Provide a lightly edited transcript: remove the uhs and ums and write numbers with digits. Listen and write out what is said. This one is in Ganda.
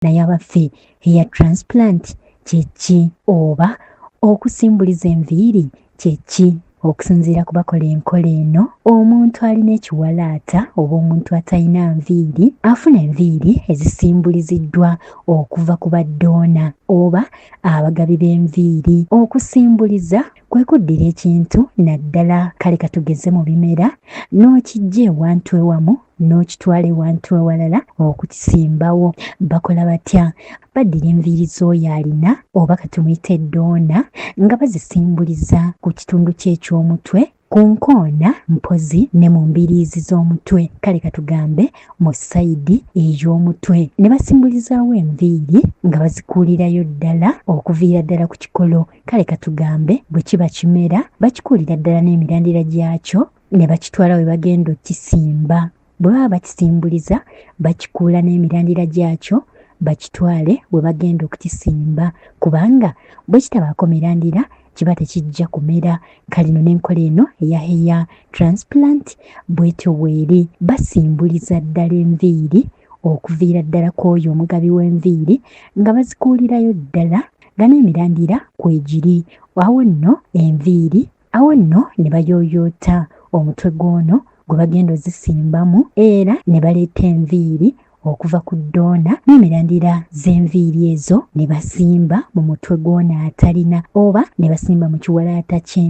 naye abaffe hair transplant kye ki? Oba okusimbuliza enviiri kye ki? Okusinziira ku bakola enkola eno, omuntu alina ekiwalaata oba omuntu atalina nviiri afuna enviiri ezisimbuliziddwa okuva ku baddoona oba abagabi b'enviiri. Okusimbuliza kwe kuddira ekintu naddala kale katugeze mu bimera n'okiggya ewantu ewamu n'okitwala ewantu ewalala okukisimbawo. Bakola batya? Baddira enviiri z'oyo alina oba katumuyite eddoona nga bazisimbuliza ku kitundu kye eky'omutwe, ku nkoona mpozi ne mu mbiriizi z'omutwe, kale katugambe mu sayidi ey'omutwe. Ne basimbulizaawo enviiri nga bazikuulirayo ddala okuviira ddala ku kikolo, kale katugambe bwe kiba kimera bakikuulira ddala n'emirandira gyakyo ne bakitwala we bagenda okkisimba. Bwe baba bakisimbuliza bakikuula n'emirandira gyakyo bakitwale we bagenda okukisimba, kubanga bwe kitabaako mirandira kiba tekijja kumera. Kale no n'enkola eno eya hair transplant bwetyo bweri, basimbuliza ddala enviiri okuviira ddala kw'oyo omugabi w'enviiri nga bazikuulirayo ddala nga n'emirandira kwegiri. Awo nno enviiri, awo nno ne bayooyoota omutwe gw'ono gwe bagenda ozisimbamu era ne baleeta enviiri okuva ku ddoona n'emirandira z'enviiri ezo ne basimba mu mutwe gw'ono atalina oba ne basimba mu kiwalaata kye.